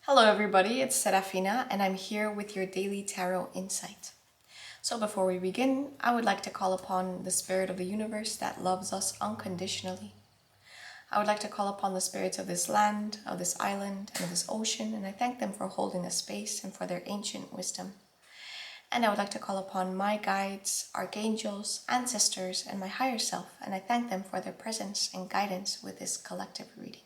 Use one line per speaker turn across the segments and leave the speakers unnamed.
Hello everybody, it's Serafina and I'm here with your daily tarot insight. So before we begin, I would like to call upon the spirit of the universe that loves us unconditionally. I would like to call upon the spirits of this land, of this island, and of this ocean, and I thank them for holding a space and for their ancient wisdom. And I would like to call upon my guides, archangels, ancestors, and my higher self, and I thank them for their presence and guidance with this collective reading.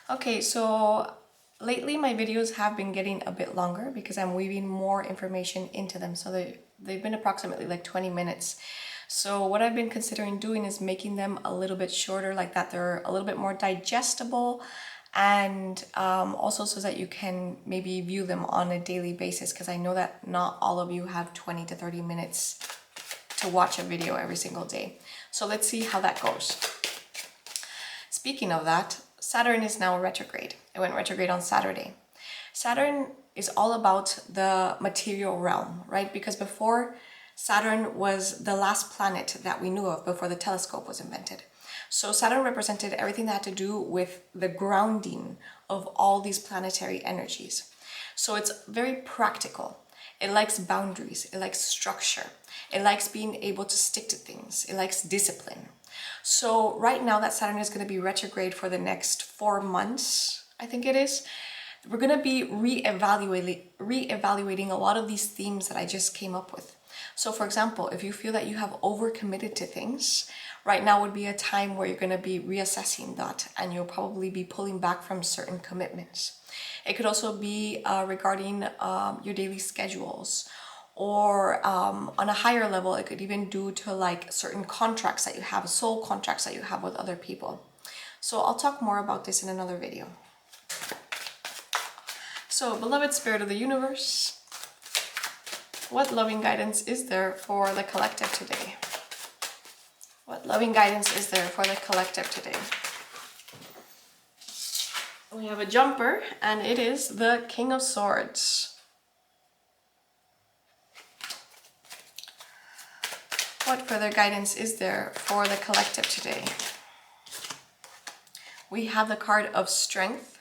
Okay, so lately my videos have been getting a bit longer because I'm weaving more information into them. So they've been approximately like 20 minutes. So what I've been considering doing is making them a little bit shorter, like that they're a little bit more digestible, and also so that you can maybe view them on a daily basis, because I know that not all of you have 20 to 30 minutes to watch a video every single day. So let's see how that goes. Speaking of that, Saturn is now retrograde. It went retrograde on Saturday. Saturn is all about the material realm, right? Because before, Saturn was the last planet that we knew of before the telescope was invented. So Saturn represented everything that had to do with the grounding of all these planetary energies. So it's very practical. It likes boundaries. It likes structure. It likes being able to stick to things. It likes discipline. So right now that Saturn is going to be retrograde for the next 4 months, I think it is, we're going to be re-evaluating a lot of these themes that I just came up with. So for example, if you feel that you have overcommitted to things, right now would be a time where you're going to be reassessing that, and you'll probably be pulling back from certain commitments. It could also be regarding your daily schedules, or on a higher level, it could even do to like certain contracts that you have, soul contracts that you have with other people. So I'll talk more about this in another video. So, beloved spirit of the universe, what loving guidance is there for the collective today? What loving guidance is there for the collective today? We have a jumper, and it is the King of Swords. What further guidance is there for the collective today? We have the card of Strength.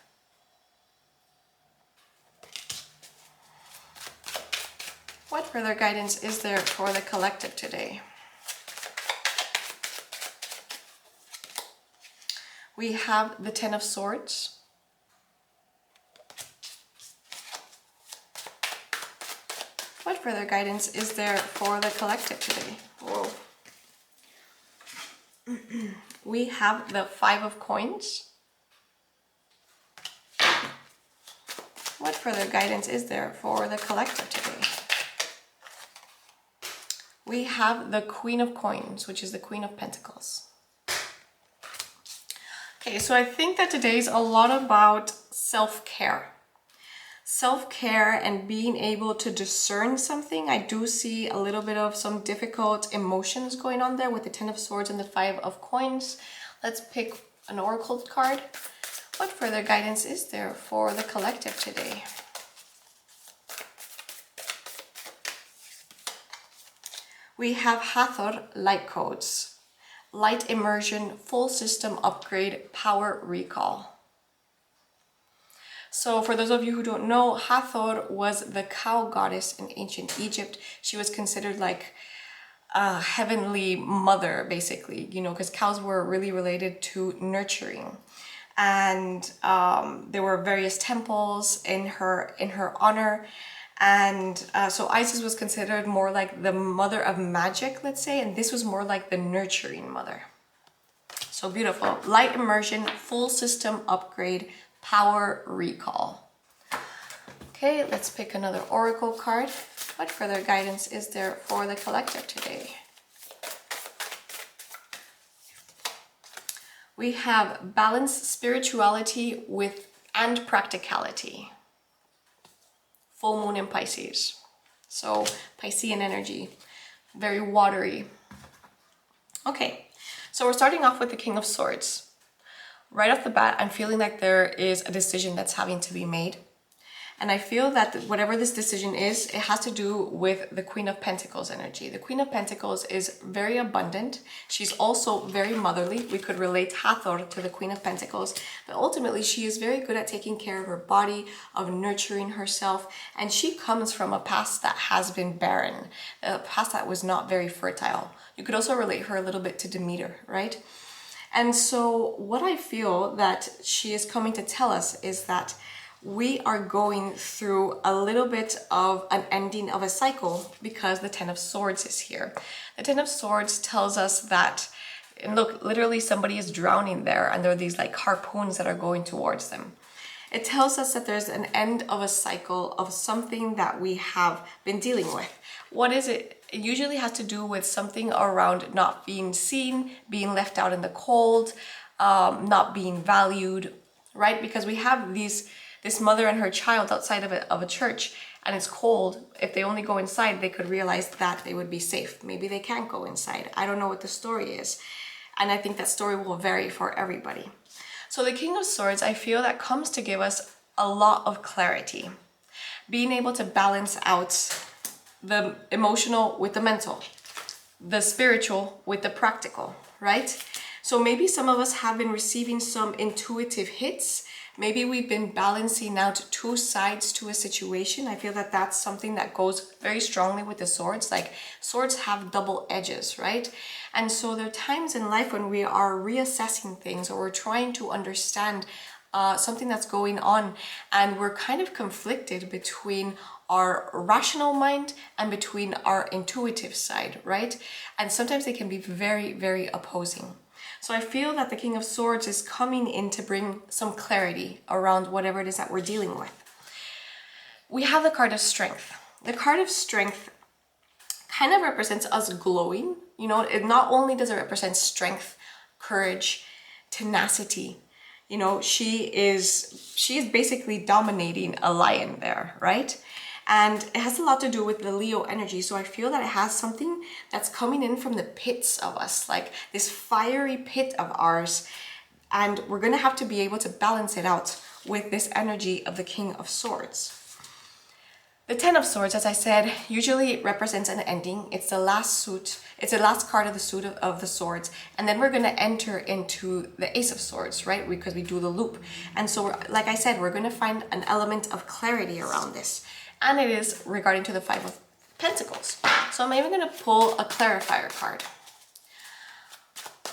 What further guidance is there for the collective today? We have the Ten of Swords. What further guidance is there for the collective today? Whoa. We have the Five of Coins. What further guidance is there for the collective today? We have the Queen of Coins, which is the Queen of Pentacles. Okay, so I think that today is a lot about self-care. Self-care and being able to discern something. I do see a little bit of some difficult emotions going on there with the Ten of Swords and the Five of Coins. Let's pick an oracle card. What further guidance is there for the collective today? We have Hathor light codes. Light immersion, full system upgrade, power recall. So for those of you who don't know, Hathor was the cow goddess in ancient Egypt. She was considered like a heavenly mother, basically, you know, because cows were really related to nurturing. And there were various temples in her honor. And so Isis was considered more like the mother of magic, let's say, and this was more like the nurturing mother. So beautiful. Light immersion, full system upgrade, power recall. Okay, let's pick another oracle card. What further guidance is there for the collective today? We have balanced spirituality and practicality. Full moon in Pisces. So Piscean energy, very watery. Okay, so we're starting off with the King of Swords. Right off the bat, I'm feeling like there is a decision that's having to be made. And I feel that whatever this decision is, it has to do with the Queen of Pentacles energy. The Queen of Pentacles is very abundant. She's also very motherly. We could relate Hathor to the Queen of Pentacles, but ultimately she is very good at taking care of her body, of nurturing herself, and she comes from a past that has been barren, a past that was not very fertile. You could also relate her a little bit to Demeter, right? And so what I feel that she is coming to tell us is that we are going through a little bit of an ending of a cycle because the Ten of Swords is here. The Ten of Swords tells us that, and look, literally somebody is drowning there and there are these like harpoons that are going towards them. It tells us that there's an end of a cycle of something that we have been dealing with. What is it? It usually has to do with something around not being seen, being left out in the cold, not being valued, right? Because we have this mother and her child outside of a church and it's cold. If they only go inside, they could realize that they would be safe. Maybe they can't go inside. I don't know what the story is. And I think that story will vary for everybody. So the King of Swords, I feel that comes to give us a lot of clarity. Being able to balance out the emotional with the mental, the spiritual with the practical, right? So maybe some of us have been receiving some intuitive hits. Maybe we've been balancing out two sides to a situation. I feel that that's something that goes very strongly with the swords. Like swords have double edges, right? And so there are times in life when we are reassessing things or we're trying to understand something that's going on and we're kind of conflicted between our rational mind and between our intuitive side, right? And sometimes they can be very, very opposing. So I feel that the King of Swords is coming in to bring some clarity around whatever it is that we're dealing with. We have the card of Strength. The card of Strength kind of represents us glowing. You know, it not only does it represent strength, courage, tenacity. You know, she is basically dominating a lion there, right? And it has a lot to do with the Leo energy. So I feel that it has something that's coming in from the pits of us, like this fiery pit of ours. And we're going to have to be able to balance it out with this energy of the King of Swords. The Ten of Swords, as I said, usually represents an ending. It's the last suit. It's the last card of the suit of the swords. And then we're going to enter into the Ace of Swords, right? Because we do the loop. And so, like I said, we're going to find an element of clarity around this. And it is regarding to the Five of Pentacles. So I'm even going to pull a clarifier card.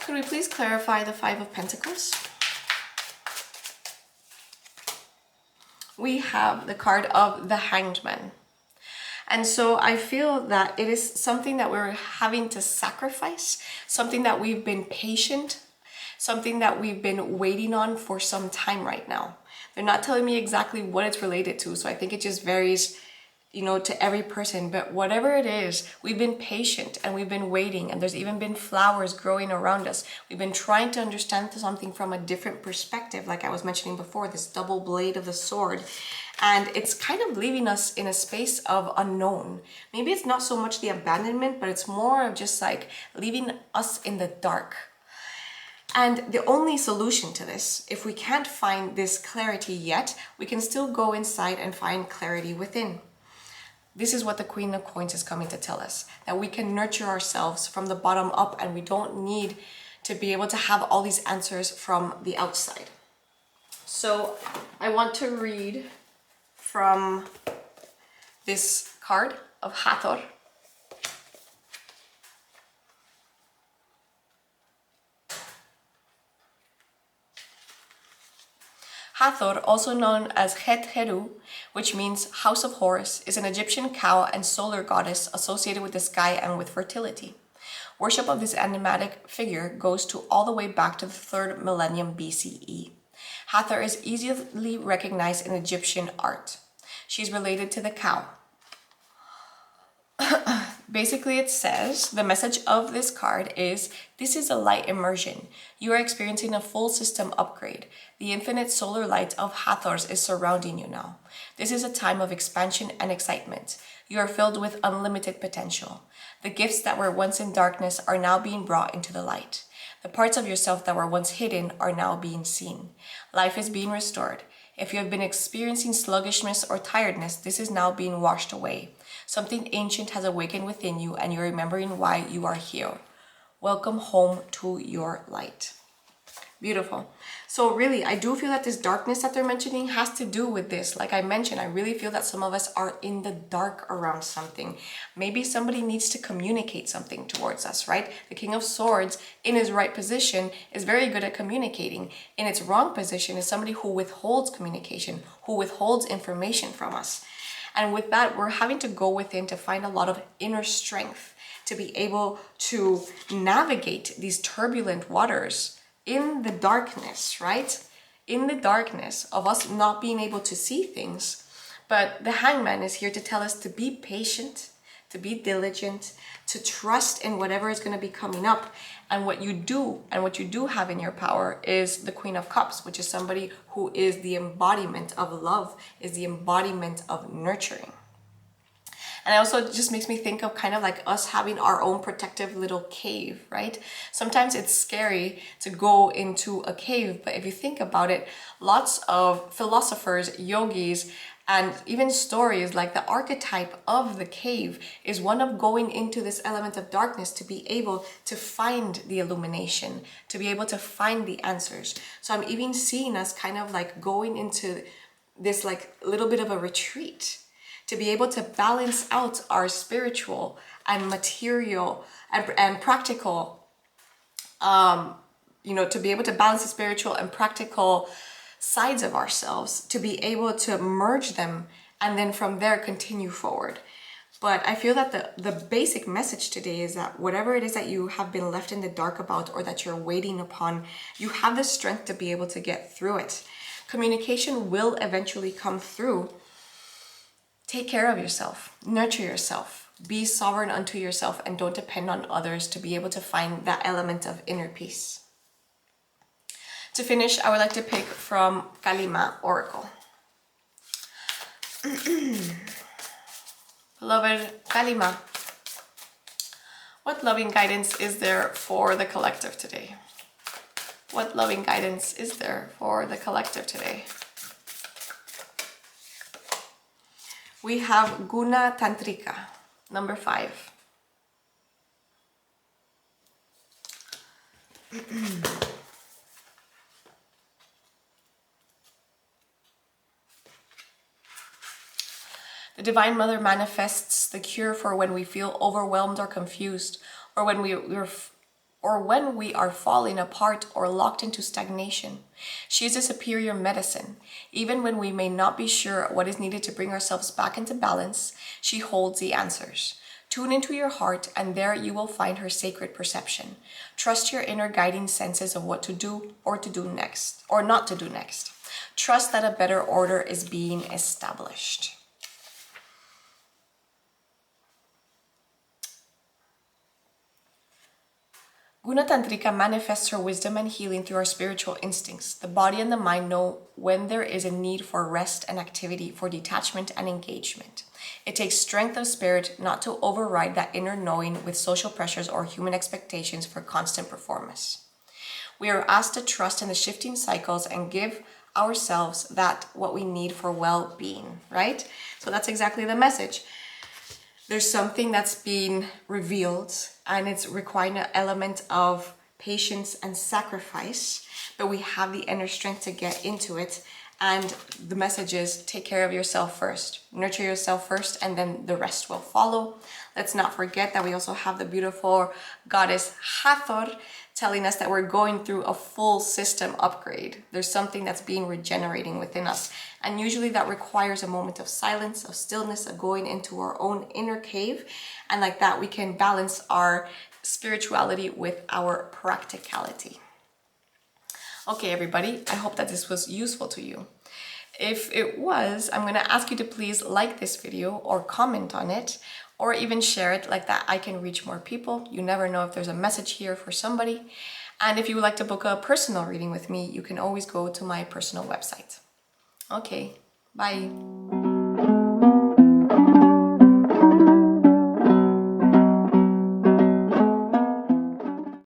Could we please clarify the Five of Pentacles? We have the card of the Hanged Man. And so I feel that it is something that we're having to sacrifice, something that we've been patient, something that we've been waiting on for some time right now. They're not telling me exactly what it's related to, so I think it just varies, you know, to every person. But whatever it is, we've been patient and we've been waiting, and there's even been flowers growing around us. We've been trying to understand something from a different perspective, like I was mentioning before, this double blade of the sword. And it's kind of leaving us in a space of unknown. Maybe it's not so much the abandonment, but it's more of just like leaving us in the dark. And the only solution to this, if we can't find this clarity yet, we can still go inside and find clarity within. This is what the Queen of Coins is coming to tell us, that we can nurture ourselves from the bottom up and we don't need to be able to have all these answers from the outside. So I want to read from this card of Hathor. Hathor, also known as Het Heru, which means House of Horus, is an Egyptian cow and solar goddess associated with the sky and with fertility. Worship of this enigmatic figure goes to all the way back to the 3rd millennium BCE. Hathor is easily recognized in Egyptian art. She's related to the cow. Basically, it says, the message of this card is, this is a light immersion. You are experiencing a full system upgrade. The infinite solar light of Hathors is surrounding you now. This is a time of expansion and excitement. You are filled with unlimited potential. The gifts that were once in darkness are now being brought into the light. The parts of yourself that were once hidden are now being seen. Life is being restored. If you have been experiencing sluggishness or tiredness, this is now being washed away. Something ancient has awakened within you and you're remembering why you are here. Welcome home to your light. Beautiful. So really, I do feel that this darkness that they're mentioning has to do with this. Like I mentioned, I really feel that some of us are in the dark around something. Maybe somebody needs to communicate something towards us, right? The King of Swords, in his right position, is very good at communicating. In its wrong position is somebody who withholds communication, who withholds information from us. And with that, we're having to go within to find a lot of inner strength to be able to navigate these turbulent waters in the darkness, right? In the darkness of us not being able to see things. But the Hangman is here to tell us to be patient, to be diligent, to trust in whatever is going to be coming up. And what you do have in your power is the Queen of Cups, which is somebody who is the embodiment of love, is the embodiment of nurturing. And it also just makes me think of kind of like us having our own protective little cave, right? Sometimes it's scary to go into a cave, but if you think about it, lots of philosophers, yogis, and even stories, like the archetype of the cave is one of going into this element of darkness to be able to find the illumination, to be able to find the answers. So I'm even seeing us kind of like going into this like little bit of a retreat, to be able to balance out our spiritual and material and practical, to be able to balance the spiritual and practical sides of ourselves, to be able to merge them and then from there continue forward. But I feel that the basic message today is that whatever it is that you have been left in the dark about or that you're waiting upon, you have the strength to be able to get through it. Communication will eventually come through. Take care of yourself, nurture yourself, be sovereign unto yourself, and don't depend on others to be able to find that element of inner peace. To finish, I would like to pick from Kalima Oracle. Beloved Kalima, what loving guidance is there for the collective today? What loving guidance is there for the collective today? We have Guna Tantrika, number 5. The Divine Mother manifests the cure for when we feel overwhelmed or confused, or when we are falling apart or locked into stagnation. She is a superior medicine. Even when we may not be sure what is needed to bring ourselves back into balance, she holds the answers. Tune into your heart and there you will find her sacred perception. Trust your inner guiding senses of what to do or to do next, or not to do next. Trust that a better order is being established. Guna Tantrika manifests her wisdom and healing through our spiritual instincts. The body and the mind know when there is a need for rest and activity, for detachment and engagement. It takes strength of spirit not to override that inner knowing with social pressures or human expectations for constant performance. We are asked to trust in the shifting cycles and give ourselves what we need for well-being, right? So that's exactly the message. There's something that's being revealed and it's requiring an element of patience and sacrifice, but we have the inner strength to get into it. And the message is take care of yourself first, nurture yourself first, and then the rest will follow. Let's not forget that we also have the beautiful goddess Hathor telling us that we're going through a full system upgrade. There's something that's being regenerating within us. And usually that requires a moment of silence, of stillness, of going into our own inner cave. And like that, we can balance our spirituality with our practicality. Okay, everybody, I hope that this was useful to you. If it was, I'm going to ask you to please like this video or comment on it, or even share it, like that I can reach more people. You never know if there's a message here for somebody. And if you would like to book a personal reading with me, you can always go to my personal website. Okay, bye.